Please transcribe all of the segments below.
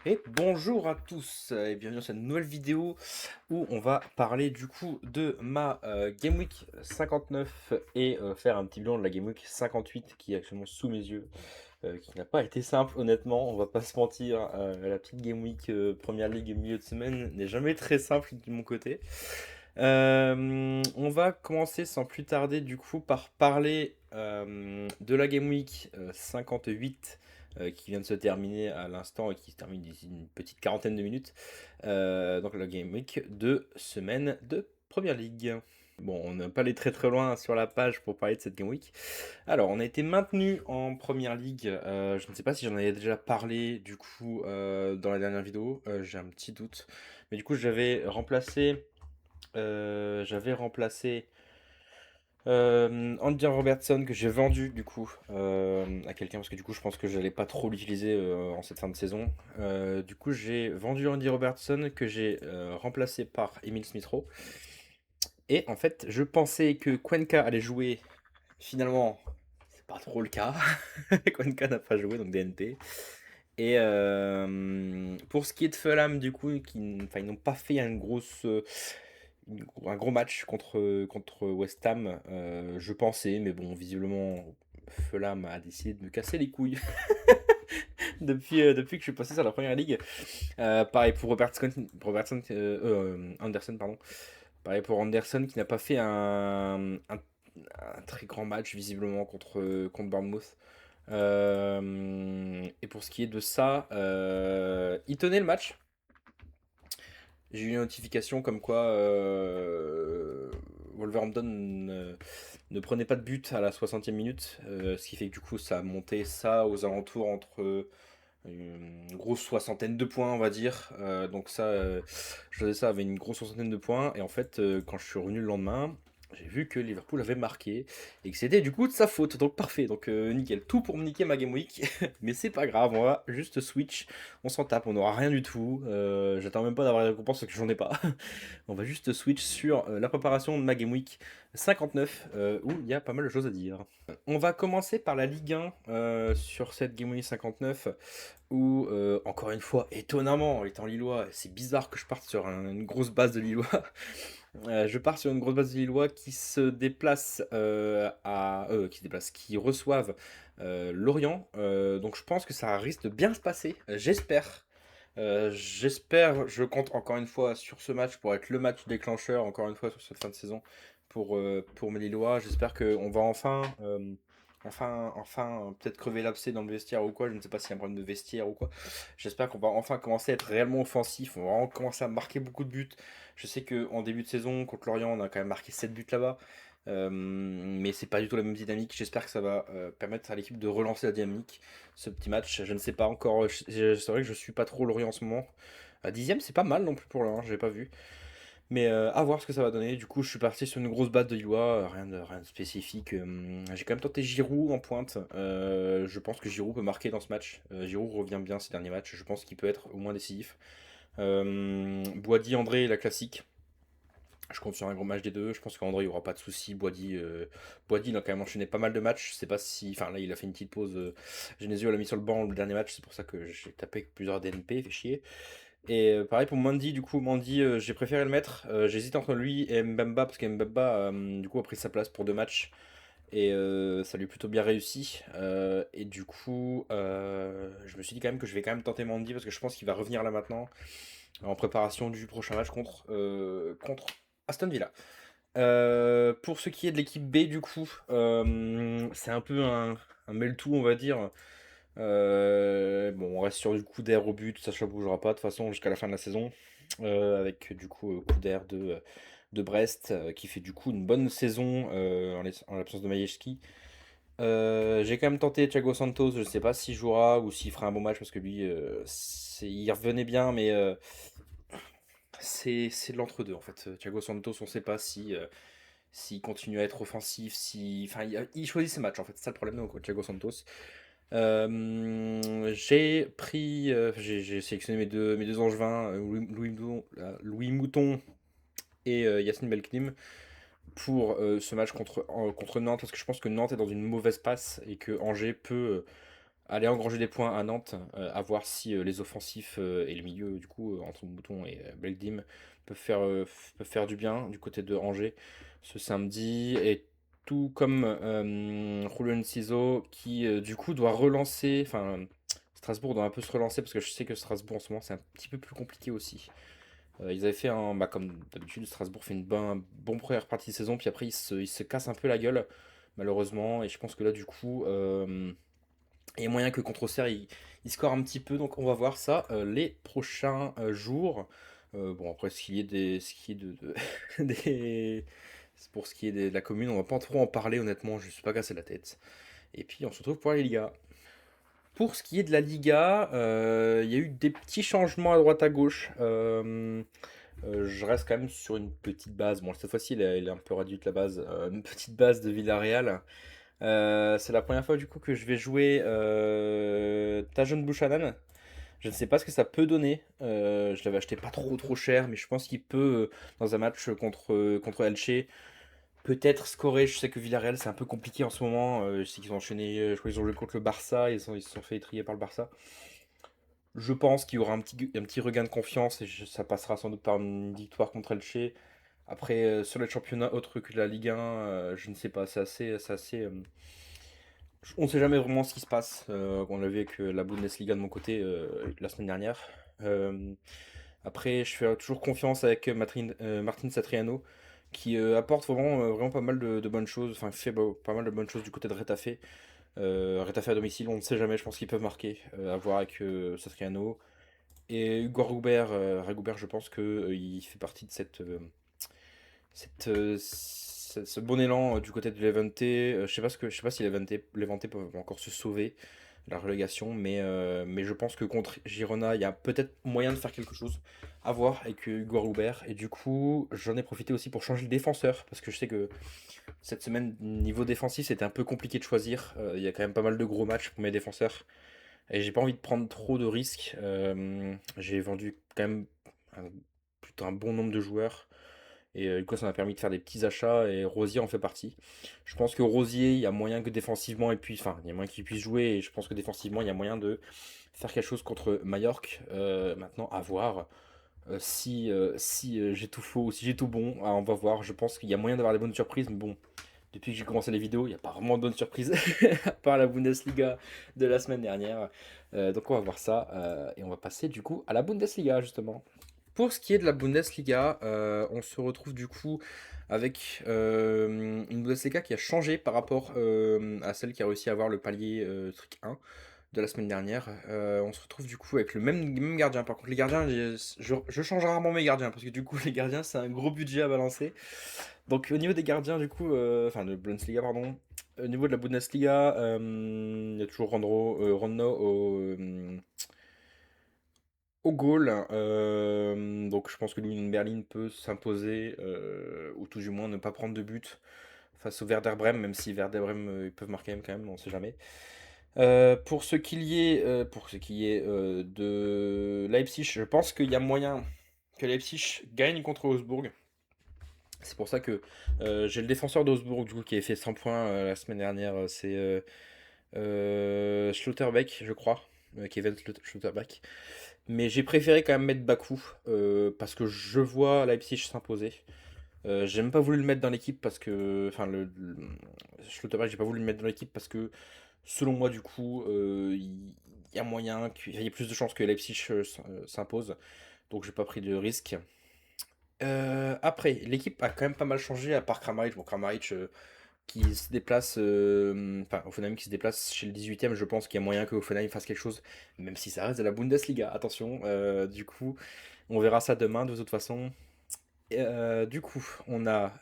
Et bonjour à tous et bienvenue dans cette nouvelle vidéo où on va parler du coup de ma Game Week 59 et faire un petit bilan de la Game Week 58 qui est actuellement sous mes yeux, qui n'a pas été simple honnêtement, on va pas se mentir, la petite Game Week Première Ligue milieu de semaine n'est jamais très simple de mon côté. On va commencer sans plus tarder du coup par parler de la Game Week 58 qui vient de se terminer à l'instant et qui se termine d'ici une petite quarantaine de minutes. Donc la Game Week de semaine de Première Ligue. Bon, on n'a pas allé très très loin sur la page pour parler de cette Game Week. Alors, on a été maintenu en Première Ligue. Je ne sais pas si j'en avais déjà parlé du coup dans la dernière vidéo. J'ai un petit doute. Mais du coup, j'avais remplacé Andy Robertson que j'ai vendu du coup à quelqu'un parce que du coup je pense que j'allais pas trop l'utiliser en cette fin de saison. Du coup j'ai vendu Andy Robertson que j'ai remplacé par Emile Smith-Rowe. Et en fait je pensais que Cuenca allait jouer. Finalement c'est pas trop le cas. Cuenca n'a pas joué donc DNP. Et pour ce qui est de Fulham, du coup, enfin, ils n'ont pas fait un gros match contre West Ham, je pensais, mais bon, visiblement, Fulham a décidé de me casser les couilles depuis que je suis passé sur la première ligue. Pareil pour Anderson, pardon. Pareil pour Anderson qui n'a pas fait un très grand match visiblement contre Bournemouth. Et pour ce qui est de ça, il tenait le match. J'ai eu une notification comme quoi Wolverhampton ne prenait pas de but à la 60e minute, ce qui fait que du coup ça a monté ça aux alentours entre une grosse soixantaine de points on va dire. Donc ça, José ça avait une grosse soixantaine de points et en fait quand je suis revenu le lendemain, j'ai vu que Liverpool avait marqué et que c'était du coup de sa faute. Donc parfait, donc nickel, tout pour me niquer ma game week. Mais c'est pas grave, on va juste switch, on s'en tape, on n'aura rien du tout. J'attends même pas d'avoir les récompenses parce que j'en ai pas. On va juste switch sur la préparation de ma Game Week 59 où il y a pas mal de choses à dire. On va commencer par la Ligue 1 sur cette Game Week 59 où, encore une fois, étonnamment, étant Lillois, c'est bizarre que je parte sur une grosse base de Lillois. Je pars sur une grosse base de Lillois qui se déplace qui reçoivent Lorient. Donc je pense que ça risque de bien se passer. J'espère. Je compte encore une fois sur ce match pour être le match déclencheur, encore une fois sur cette fin de saison pour mes Lillois. J'espère qu'on va enfin, peut-être crever l'abcès dans le vestiaire ou quoi. Je ne sais pas s'il y a un problème de vestiaire ou quoi. J'espère qu'on va enfin commencer à être réellement offensif. On va vraiment commencer à marquer beaucoup de buts. Je sais qu'en début de saison, contre Lorient, on a quand même marqué 7 buts là-bas. Mais c'est pas du tout la même dynamique. J'espère que ça va permettre à l'équipe de relancer la dynamique. Ce petit match, je ne sais pas encore. C'est vrai que je suis pas trop Lorient en ce moment. À 10ème, c'est pas mal non plus pour l'un, j'ai pas vu. Mais à voir ce que ça va donner. Du coup, je suis parti sur une grosse batte de Lillois, rien de spécifique. J'ai quand même tenté Giroud en pointe. Je pense que Giroud peut marquer dans ce match. Giroud revient bien ces derniers matchs. Je pense qu'il peut être au moins décisif. Boady, André, la classique. Je compte sur un gros match des deux. Je pense qu'André, il n'y aura pas de souci. Boady, il a quand même enchaîné pas mal de matchs. Je sais pas si. Enfin, là, il a fait une petite pause. Genesio l'a mis sur le banc le dernier match. C'est pour ça que j'ai tapé plusieurs DNP. Fait chier. Et pareil pour Mandy. Du coup, Mandy, j'ai préféré le mettre. J'hésite entre lui et Mbemba. Parce que Mbemba, du coup, a pris sa place pour deux matchs. Et ça lui a plutôt bien réussi. Et du coup, je me suis dit quand même que je vais quand même tenter Mandy. Parce que je pense qu'il va revenir là maintenant. En préparation du prochain match contre Aston Villa. Pour ce qui est de l'équipe B, du coup, c'est un peu un mêle-tout, on va dire. Bon, on reste sur du coup d'air au but, ça ne bougera pas de toute façon jusqu'à la fin de la saison. Avec du coup coup d'air de Brest qui fait du coup une bonne saison en l'absence de Majewski. J'ai quand même tenté Thiago Santos, je ne sais pas s'il jouera ou s'il fera un bon match parce que lui, il revenait bien, mais c'est de l'entre-deux en fait. Thiago Santos, on ne sait pas si s'il continue à être offensif, si, enfin, il choisit ses matchs en fait. C'est ça le problème de Thiago Santos. J'ai sélectionné mes deux angevins, Louis Mouton et Yacine Belknim pour ce match contre Nantes parce que je pense que Nantes est dans une mauvaise passe et que Angers peut aller engranger des points à Nantes, à voir si les offensifs et le milieu, du coup, entre Mouton et Belledim, peuvent faire du bien du côté de Angers ce samedi. Et tout comme Julio Enciso, qui du coup doit relancer, enfin, Strasbourg doit un peu se relancer parce que je sais que Strasbourg en ce moment c'est un petit peu plus compliqué aussi. Ils avaient fait bah, comme d'habitude, Strasbourg fait un bon première partie de saison, puis après ils se cassent un peu la gueule, malheureusement. Et je pense que là, du coup, il y a moyen que contre Auxerre, il score un petit peu, donc on va voir ça les prochains jours. Bon, après, ce qui est pour ce qui est de la commune, on va pas trop en parler, honnêtement, je suis pas cassé la tête. Et puis, on se retrouve pour la Liga. Pour ce qui est de la Liga, il y a eu des petits changements à droite à gauche. Je reste quand même sur une petite base. Bon, cette fois-ci, elle est un peu réduite la base. Une petite base de Villarreal. C'est la première fois du coup que je vais jouer Tajon Buchanan. Je ne sais pas ce que ça peut donner. Je l'avais acheté pas trop cher, mais je pense qu'il peut, dans un match contre Elche, peut-être scorer. Je sais que Villarreal c'est un peu compliqué en ce moment. Je sais qu'ils ont enchaîné, je crois qu'ils ont joué contre le Barça, ils se sont fait étrier par le Barça. Je pense qu'il y aura un petit regain de confiance et ça passera sans doute par une victoire contre Elche. Après, sur les championnats autres que la Ligue 1, je ne sais pas, c'est assez on ne sait jamais vraiment ce qui se passe. On l'a vu avec la Bundesliga de mon côté la semaine dernière. Euh, Après, je fais toujours confiance avec Martin Satriano, qui apporte vraiment pas mal de bonnes choses. Enfin, fait pas mal de bonnes choses du côté de Retafe. Retafe à domicile, on ne sait jamais, je pense qu'ils peuvent marquer. À voir avec Satriano. Et Hugo Ragoubert, je pense qu'il fait partie de ce bon élan du côté de Levante. Je sais pas si Levante peuvent encore se sauver de la relégation, mais je pense que contre Girona, il y a peut-être moyen de faire quelque chose à voir avec Hugo Roubert. Et du coup, j'en ai profité aussi pour changer le défenseur, parce que je sais que cette semaine, niveau défensif, c'était un peu compliqué de choisir. Il y a quand même pas mal de gros matchs pour mes défenseurs. Et j'ai pas envie de prendre trop de risques. J'ai vendu quand même un, plutôt un bon nombre de joueurs. Et du coup, ça m'a permis de faire des petits achats et Rosier en fait partie. Je pense que Rosier, il y a moyen que défensivement, enfin, il y a moyen qu'il puisse jouer et je pense que défensivement, il y a moyen de faire quelque chose contre Mallorca. Maintenant, à voir si j'ai tout faux ou si j'ai tout bon. On va voir. Je pense qu'il y a moyen d'avoir des bonnes surprises, mais bon, depuis que j'ai commencé les vidéos, il n'y a pas vraiment de bonnes surprises à part la Bundesliga de la semaine dernière. Donc, on va voir ça et on va passer du coup à la Bundesliga justement. Pour ce qui est de la Bundesliga, on se retrouve du coup avec une Bundesliga qui a changé par rapport à celle qui a réussi à avoir le palier truc 1 de la semaine dernière. On se retrouve du coup avec le même gardien. Par contre, les gardiens, je change rarement mes gardiens parce que du coup, les gardiens, c'est un gros budget à balancer. Donc, au niveau des gardiens, du coup, enfin de Bundesliga, pardon. Au niveau de la Bundesliga, il y a toujours Ronno au goal. Donc je pense que Union Berlin peut s'imposer, ou tout du moins ne pas prendre de but face au Werder Bremen, même si Werder Bremen ils peuvent marquer quand même, on sait jamais. Pour ce qui est de Leipzig, je pense qu'il y a moyen que Leipzig gagne contre Augsbourg. C'est pour ça que j'ai le défenseur d'Augsbourg du coup, qui avait fait 100 points la semaine dernière, c'est Schlotterbeck, je crois. Kevin Schlotterbeck. Mais j'ai préféré quand même mettre Bakou parce que je vois Leipzig s'imposer. J'ai même pas voulu le mettre dans l'équipe parce que. Enfin, Schlotterbeck, j'ai pas voulu le mettre dans l'équipe parce que, selon moi, du coup, il y a moyen qu'il y ait plus de chances que Leipzig s'impose. Donc, j'ai pas pris de risque. Après, l'équipe a quand même pas mal changé à part Kramaric. Bon, Kramaric qui se déplace, enfin, Hoffenheim qui se déplace chez le 18e, je pense qu'il y a moyen que Hoffenheim fasse quelque chose, même si ça reste de la Bundesliga. Attention, du coup, on verra ça demain de toute façon. Du coup, on a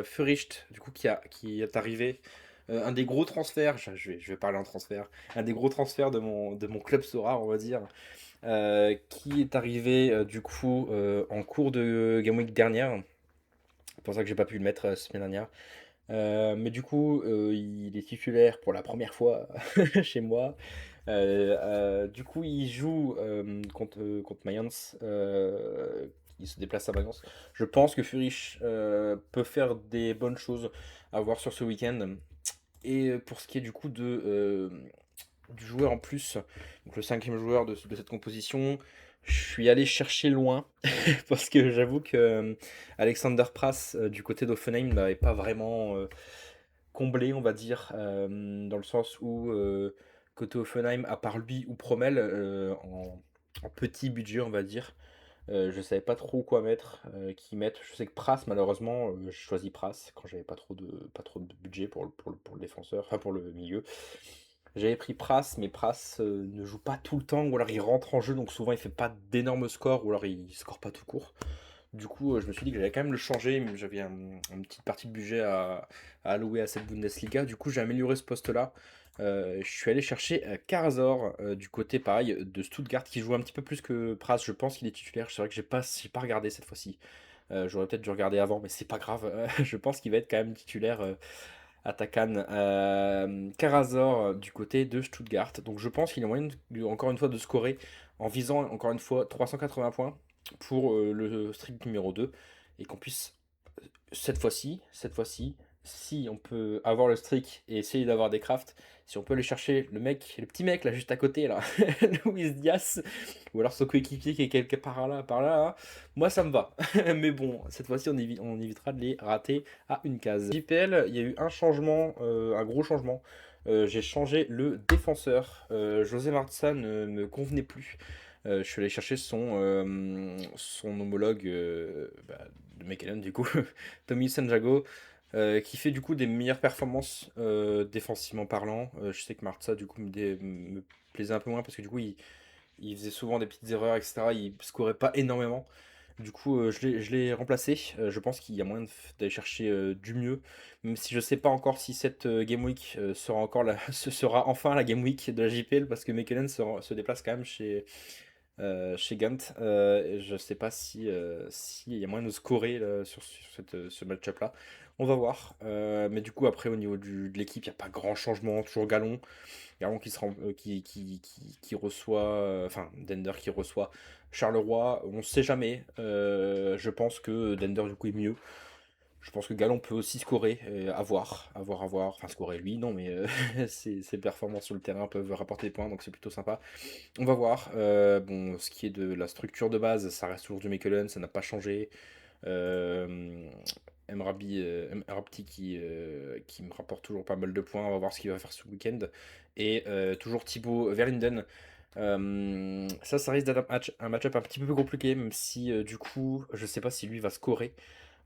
Furicht, du coup, qui est arrivé. Un des gros transferts, je vais parler en transfert, un des gros transferts de mon club Sora, on va dire, qui est arrivé du coup en cours de Game Week dernière. C'est pour ça que j'ai pas pu le mettre la semaine dernière. Mais du coup, il est titulaire pour la première fois chez moi. Du coup, il joue contre Mayence. Il se déplace à Mayence. Je pense que Furich peut faire des bonnes choses à voir sur ce week-end. Et pour ce qui est du coup du joueur en plus, donc le cinquième joueur de cette composition, je suis allé chercher loin parce que j'avoue que Alexander Prass du côté d'Offenheim n'avait pas vraiment comblé, on va dire, dans le sens où côté Offenheim, à part lui ou Promel, en petit budget, on va dire, je savais pas trop quoi mettre, qui mettre. Je sais que Pras, malheureusement, j'ai choisi Pras quand j'avais pas trop de budget pour le défenseur, enfin pour le milieu. J'avais pris Pras, mais Pras ne joue pas tout le temps, ou alors il rentre en jeu, donc souvent il fait pas d'énormes scores, ou alors il score pas tout court. Du coup, je me suis dit que j'allais quand même le changer, mais j'avais une petite partie de budget à allouer à cette Bundesliga. Du coup, j'ai amélioré ce poste-là. Je suis allé chercher Karazor du côté pareil de Stuttgart qui joue un petit peu plus que Pras. Je pense qu'il est titulaire. C'est vrai que j'ai pas regardé cette fois-ci. J'aurais peut-être dû regarder avant, mais c'est pas grave. Je pense qu'il va être quand même titulaire attaquant. Karazor du côté de Stuttgart. Donc je pense qu'il y a moyen encore une fois de scorer en visant encore une fois 380 points pour le streak numéro 2 et qu'on puisse cette fois-ci, si on peut avoir le streak et essayer d'avoir des crafts, si on peut aller chercher le petit mec là juste à côté là, Luis Diaz, ou alors son coéquipier qui est quelque part là, hein, moi ça me va. Mais bon, cette fois-ci on évitera de les rater à une case. JPL, il y a eu un changement, un gros changement. J'ai changé le défenseur. José Marza ne me convenait plus. Je suis allé chercher son homologue de Mechelen, du coup, Tommy Sanjago, qui fait du coup des meilleures performances défensivement parlant. Je sais que Marza, du coup, me plaisait un peu moins parce que du coup, il faisait souvent des petites erreurs, etc. Il scorait pas énormément. Du coup, je l'ai remplacé. Je pense qu'il y a moyen d'aller chercher du mieux. Même si je sais pas encore si cette Game Week ce sera enfin la Game Week de la JPL parce que Mechelen se déplace quand même chez Gant. Et je sais pas si il y a moyen de scorer là, sur ce match-up là. On va voir. Mais du coup, après, au niveau de l'équipe, il n'y a pas grand changement. Toujours Galon. Galon qui reçoit. Enfin, Dender qui reçoit Charleroi. On ne sait jamais. Je pense que Dender, du coup, est mieux. Je pense que Galon peut aussi scorer, à voir. Enfin, scorer lui, non, mais ses performances sur le terrain peuvent rapporter des points, donc c'est plutôt sympa. On va voir. Bon, ce qui est de la structure de base, ça reste toujours du Mechelen, ça n'a pas changé. Euh, Mrabti qui me rapporte toujours pas mal de points. On va voir ce qu'il va faire ce week-end. Et toujours Thibaut Verlinden. Ça risque d'être un match-up un petit peu plus compliqué, même si du coup, je sais pas si lui va scorer.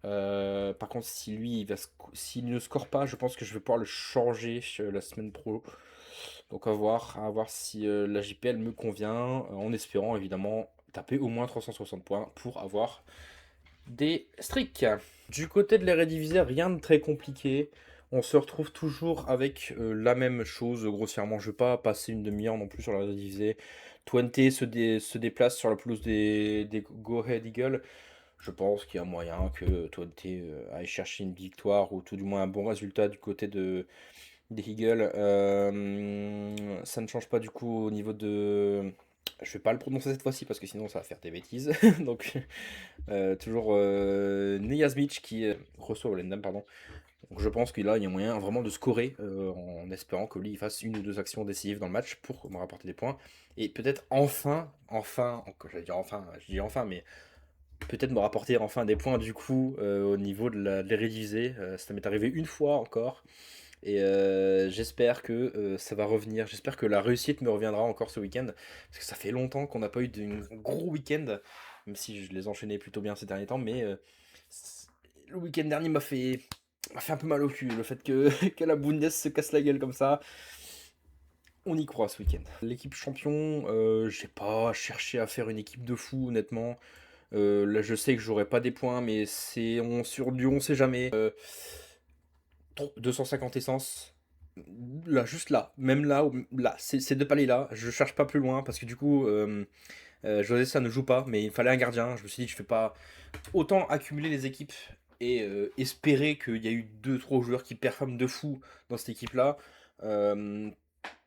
Par contre, si lui, s'il ne score pas, je pense que je vais pouvoir le changer la semaine pro. Donc à voir si la JPL me convient, en espérant évidemment taper au moins 360 points pour avoir des streaks. Du côté de l'Eredivisie, rien de très compliqué. On se retrouve toujours avec la même chose, grossièrement. Je ne vais pas passer une demi-heure non plus sur l'Eredivisie. Twente se déplace sur la pelouse des Go Ahead Eagles. Je pense qu'il y a moyen que Twente aille chercher une victoire ou tout du moins un bon résultat du côté des Eagles. Ça ne change pas du coup au niveau de. Je vais pas le prononcer cette fois-ci parce que sinon ça va faire des bêtises. Donc toujours Nejasmic qui reçoit Volendam, pardon. Donc je pense qu'il il y a moyen vraiment de scorer en espérant que lui il fasse une ou deux actions décisives dans le match pour me rapporter des points. Et peut-être j'allais dire enfin, je dis enfin, mais peut-être me rapporter enfin des points du coup au niveau de l'Eredivisie. Ça m'est arrivé une fois encore. Et j'espère que ça va revenir. J'espère que la réussite me reviendra encore ce week-end. Parce que ça fait longtemps qu'on n'a pas eu de gros week-end. Même si je les enchaînais plutôt bien ces derniers temps. Mais le week-end dernier m'a fait un peu mal au cul. Le fait que la Bundes se casse la gueule comme ça. On y croit ce week-end. L'équipe champion, j'ai pas cherché à faire une équipe de fou honnêtement. Là je sais que j'aurai pas des points. Mais sur du on sait jamais. 250 essence. Là, juste là, même là, là, ces deux paliers là, je cherche pas plus loin parce que du coup, José ça ne joue pas, mais il fallait un gardien. Je me suis dit, je fais pas autant accumuler les équipes et espérer qu'il y a eu deux trois joueurs qui performent de fou dans cette équipe là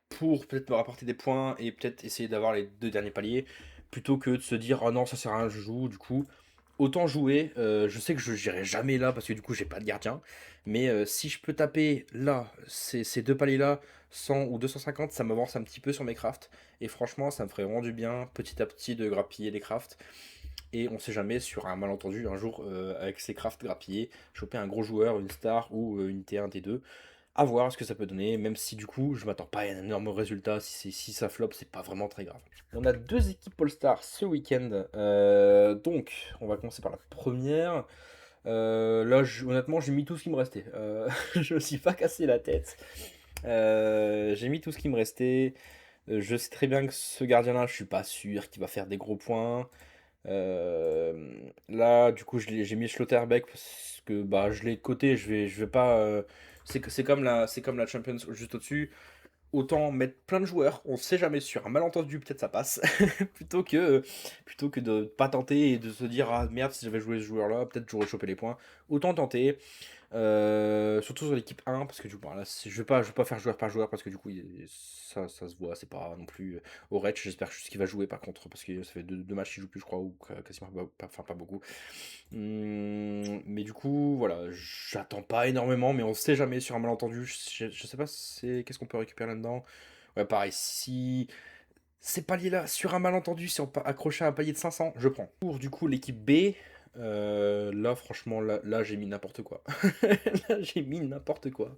pour peut-être me rapporter des points et peut-être essayer d'avoir les deux derniers paliers plutôt que de se dire, oh non, ça sert à rien, je joue. Du coup, autant jouer, je sais que je n'irai jamais là parce que du coup j'ai pas de gardien, mais si je peux taper là, ces 2 paliers-là, 100 ou 250, ça m'avance un petit peu sur mes crafts et franchement ça me ferait vraiment du bien petit à petit de grappiller les crafts et on sait jamais sur un malentendu un jour, avec ces crafts grappillés, choper un gros joueur, une star ou, une T1, T2. À voir ce que ça peut donner, même si du coup je m'attends pas à un énorme résultat, si ça flop, c'est pas vraiment très grave. On a 2 équipes All-Star ce week-end, donc on va commencer par la première. Là honnêtement j'ai mis tout ce qui me restait. Je me suis pas cassé la tête. J'ai mis tout ce qui me restait. Je sais très bien que ce gardien-là, je suis pas sûr qu'il va faire des gros points. Là, du coup, j'ai mis Schlotterbeck parce que bah, je l'ai coté. Je vais pas. C'est comme la Champions juste au-dessus. Autant mettre plein de joueurs. On sait jamais sur un malentendu, peut-être ça passe. plutôt que de pas tenter et de se dire ah merde, si j'avais joué ce joueur-là, peut-être j'aurais chopé les points. Autant tenter. Surtout sur l'équipe 1, parce que du coup, bon, là, je vais pas faire joueur par joueur, parce que du coup, ça se voit, c'est pas non plus au Retch, j'espère juste qu'il va jouer par contre, parce que ça fait deux matchs qu'il joue plus, je crois, ou quasiment enfin, pas beaucoup. Mais du coup, voilà, j'attends pas énormément, mais on sait jamais sur un malentendu, je sais pas qu'est-ce qu'on peut récupérer là-dedans. Ouais, pareil, si ces paliers-là, sur un malentendu, si on peut accrocher un palier de 500, je prends. Pour du coup l'équipe B, là franchement, là j'ai mis n'importe quoi. Là j'ai mis n'importe quoi.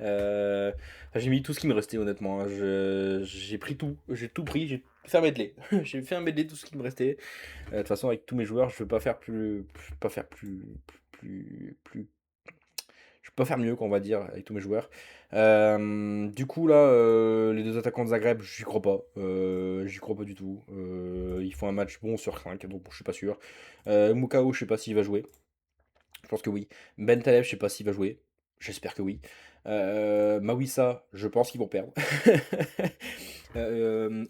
Enfin, j'ai mis tout ce qui me restait honnêtement, hein. J'ai pris tout, j'ai tout pris, j'ai fait un medley. J'ai fait un medley de tout ce qui me restait. De toute façon avec tous mes joueurs, je veux pas faire pas faire plus je peux pas faire mieux, qu'on va dire, avec tous mes joueurs. Du coup, là, les deux attaquants de Zagreb, j'y crois pas. J'y crois pas du tout. Ils font un match bon sur 5, donc bon, je suis pas sûr. Mukao, je sais pas s'il va jouer. Je pense que oui. Ben Taleb, je sais pas s'il va jouer. J'espère que oui. Mawissa, je pense qu'ils vont perdre.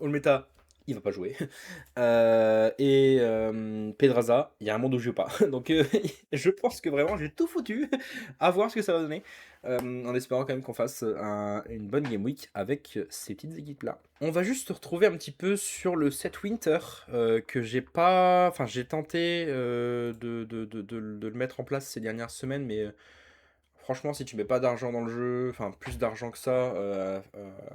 Olmeta, il va pas jouer. Pedraza, il y a un monde où je joue pas. Donc je pense que vraiment j'ai tout foutu. À voir ce que ça va donner. En espérant quand même qu'on fasse une bonne game week avec ces petites équipes là. On va juste se retrouver un petit peu sur le set Winter que j'ai pas. Enfin, j'ai tenté de le mettre en place ces dernières semaines, mais franchement, si tu mets pas d'argent dans le jeu, enfin plus d'argent que ça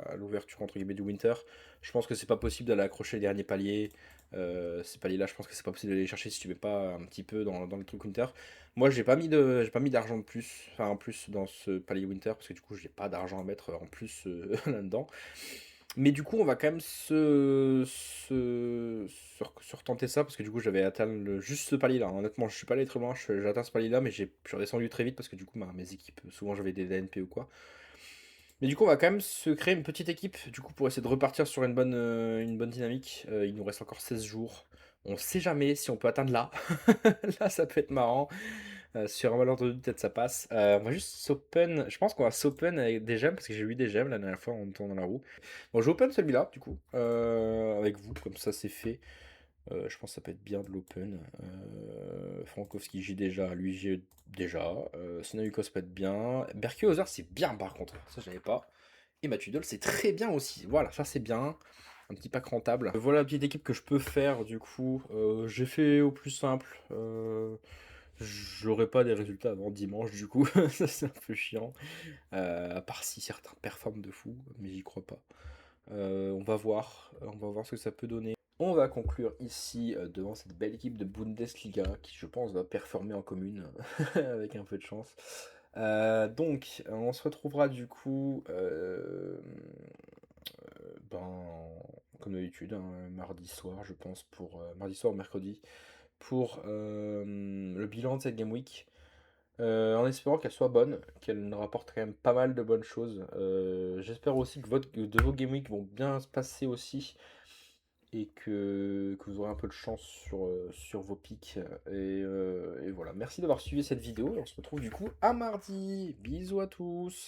à l'ouverture entre guillemets du Winter, je pense que c'est pas possible d'aller accrocher les derniers paliers. Ces paliers-là, je pense que c'est pas possible d'aller les chercher si tu mets pas un petit peu dans le truc Winter. Moi, j'ai pas mis d'argent de plus, enfin en plus dans ce palier Winter parce que du coup, j'ai pas d'argent à mettre en plus là-dedans. Mais du coup, on va quand même se retenter ça parce que du coup, j'avais atteint juste ce palier-là. Honnêtement, je suis pas allé très loin, j'ai atteint ce palier-là, mais je suis redescendu très vite parce que du coup, mes équipes, souvent j'avais des DNP ou quoi. Mais du coup, on va quand même se créer une petite équipe du coup pour essayer de repartir sur une bonne dynamique. Il nous reste encore 16 jours. On sait jamais si on peut atteindre là. Là, ça peut être marrant. Sur un malentendu, peut-être ça passe. On va juste s'open. Je pense qu'on va s'open avec des gemmes parce que j'ai eu des gemmes la dernière fois en tournant la roue. Bon, j'open celui-là, du coup, avec vous, comme ça c'est fait. Je pense que ça peut être bien de l'open. Frankowski, j'ai déjà. Lui, j'ai déjà. Sinayukos peut être bien. Berkey c'est bien par contre. Ça, j'avais pas. Et Matudol, c'est très bien aussi. Voilà, ça c'est bien. Un petit pack rentable. Voilà la petite équipe que je peux faire du coup. J'ai fait au plus simple. J'aurai pas des résultats avant dimanche du coup. Ça c'est un peu chiant. À part si certains performent de fou, mais j'y crois pas. On va voir ce que ça peut donner. On va conclure ici devant cette belle équipe de Bundesliga qui, je pense, va performer en commune avec un peu de chance. Donc, on se retrouvera du coup, comme d'habitude, hein, mardi soir, je pense, pour mardi soir ou mercredi, pour le bilan de cette Game Week. En espérant qu'elle soit bonne, qu'elle nous rapporte quand même pas mal de bonnes choses. J'espère aussi que de vos Game Week vont bien se passer aussi et que vous aurez un peu de chance sur vos pics. Et voilà, merci d'avoir suivi cette vidéo et on se retrouve du coup à mardi. Bisous à tous.